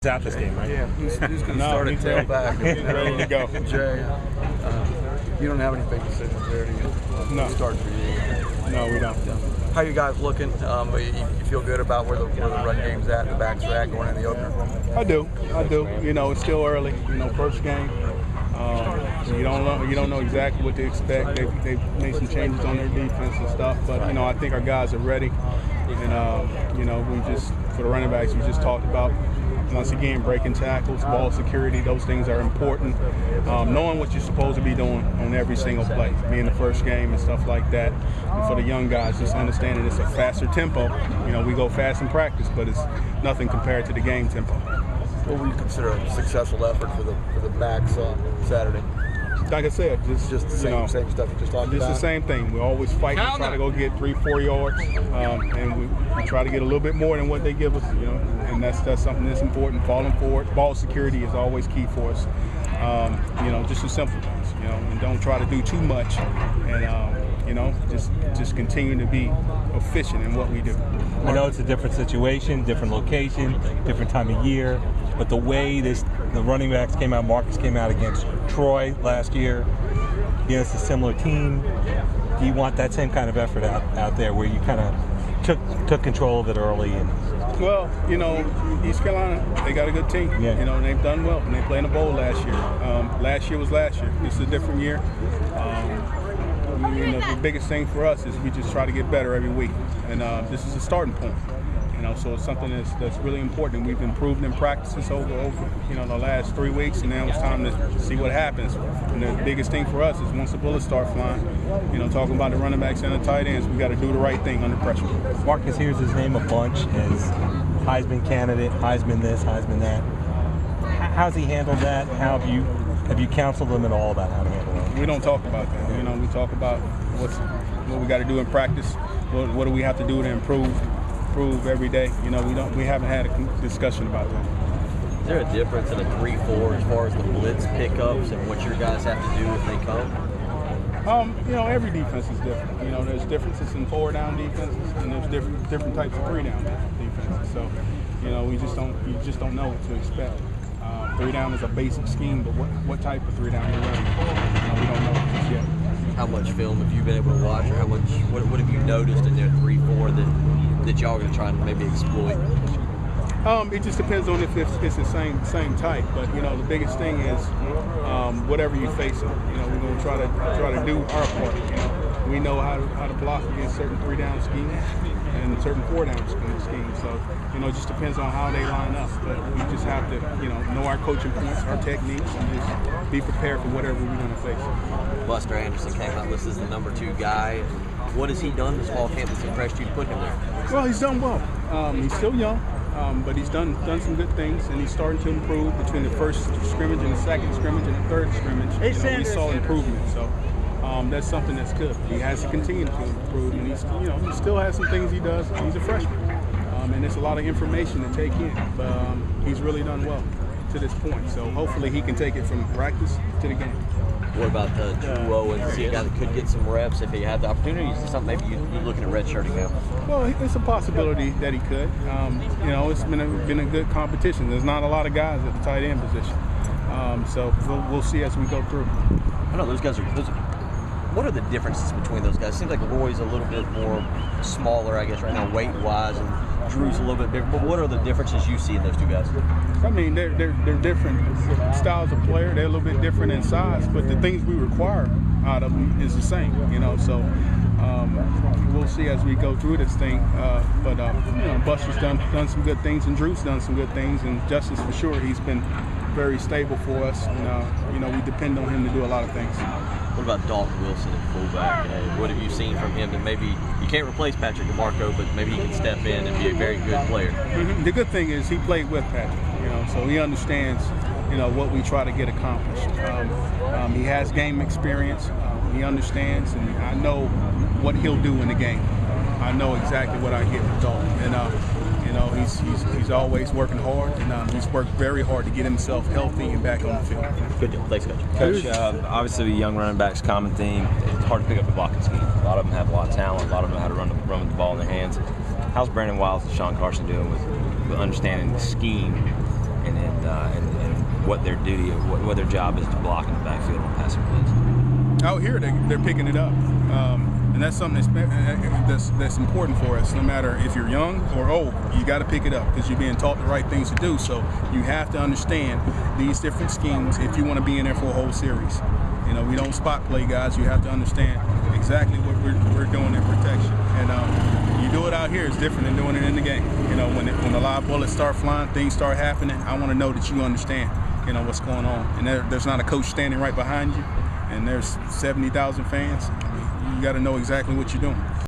Out this game, right? Yeah, who's going to start at tailback? Ready to go. Jay, you don't have any big decisions there, do you? No. Start for you. No, we don't. How you guys looking? You feel good about where the run game's at, the backs are at going in the opener? I do. You know, it's still early. You know, first game. You don't know exactly what to expect. They've made some changes on their defense and stuff, but you know, I think our guys are ready. And you know, for the running backs, we just talked about. Once again, breaking tackles, ball security, those things are important. Knowing what you're supposed to be doing on every single play, being the first game and stuff like that. And for the young guys, just understanding it's a faster tempo. You know, we go fast in practice, but it's nothing compared to the game tempo. What would you consider a successful effort for the backs on Saturday? Like I said, just the same stuff you just talked about. Just the same thing. We always fight to try to go get 3-4 yards, and we try to get a little bit more than what they give us. You know, and that's something that's important. Falling forward, ball security is always key for us. You know, just the simple things. You know, and don't try to do too much, and you know, just continue to be efficient in what we do. I know it's a different situation, different location, different time of year, but the way the running backs came out, Marcus came out against Troy last year, against a similar team. Do you want that same kind of effort out there where you kind of took control of it early? Well, you know, East Carolina, they got a good team. Yeah. You know, and they've done well. And they played in a bowl last year. Last year was last year. This is a different year. You know, the biggest thing for us is we just try to get better every week. And this is a starting point. You know, so it's something that's really important. We've improved in practices over you know, the last 3 weeks, and now it's time to see what happens. And the biggest thing for us is once the bullets start flying, you know, talking about the running backs and the tight ends, we got to do the right thing under pressure. Marcus hears his name a bunch as Heisman candidate, Heisman this, Heisman that. How's he handled that? How have you counseled him at all about how to handle it? We don't talk about that. You know, we talk about what we got to do in practice. What do we have to do to improve every day? You know, we haven't had a discussion about that. Is there a difference in a 3-4 as far as the blitz pickups and what your guys have to do if they come? You know, every defense is different. You know, there's differences in 4-down defenses, and there's different types of 3-down defenses. So, you know, you just don't know what to expect. 3-down is a basic scheme, but what type of 3-down you're running, you know, we don't know just yet. How much film have you been able to watch, or what have you noticed in their 3-4 that y'all are going to try and maybe exploit? It just depends on if it's the same type. But you know, the biggest thing is whatever you face them. You know, we're going to try to do our part. You know, we know how to block against certain 3-down schemes and certain 4-down schemes. So you know, it just depends on how they line up. But we just have to know our coaching points, our techniques, and just be prepared for whatever we're going to face. Buster Anderson came out listed as the number 2 guy. What has he done this fall camp that's impressed you to put him there? Well, he's done well. He's still young, but he's done some good things, and he's starting to improve between the first scrimmage and the second scrimmage and the third scrimmage. We saw improvement, so that's something that's good. He has to continue to improve, and he still has some things he does. He's a freshman, and there's a lot of information to take in, but he's really done well to this point. So hopefully he can take it from practice to the game. What about Drew and see a guy that could get some reps if he had the opportunity? Is it something maybe you're looking at redshirting him? Well, it's a possibility that he could. You know, it's been a good competition. There's not a lot of guys at the tight end position, so we'll see as we go through. I know those guys are. What are the differences between those guys? It seems like Roy's a little bit more smaller, I guess, right now, weight-wise, and Drew's a little bit bigger. But what are the differences you see in those two guys? I mean, they're different styles of player. They're a little bit different in size, but the things we require out of them is the same. You know, so we'll see as we go through this thing. But you know, Buster's done some good things, and Drew's done some good things, and Justice for sure, he's been very stable for us, and you know, we depend on him to do a lot of things. What about Dalton Wilson at fullback? What have you seen from him that maybe you can't replace Patrick DeMarco, but maybe he can step in and be a very good player? Mm-hmm. The good thing is he played with Patrick, you know, so he understands, you know, what we try to get accomplished. He has game experience. He understands, and I know what he'll do in the game. I know exactly what I get with Dalton, and you know, he's always working hard, and he's worked very hard to get himself healthy and back on the field. Good deal. Thanks, Coach. Coach, obviously young running backs, common theme. It's hard to pick up the blocking scheme. A lot of them have a lot of talent. A lot of them know how to run with the ball in their hands. How's Brandon Wiles and Sean Carson doing with understanding the scheme and what their duty, what their job is to block in the backfield on passing plays? Out here, they're picking it up, and that's something that's important for us. No matter if you're young or old, you got to pick it up because you're being taught the right things to do. So you have to understand these different schemes if you want to be in there for a whole series. You know, we don't spot play guys. You have to understand exactly what we're doing in protection, and you do it out here. It's different than doing it in the game. You know, when the live bullets start flying, things start happening. I want to know that you understand, you know, what's going on, and there's not a coach standing right behind you, and there's 70,000 fans. You got to know exactly what you're doing.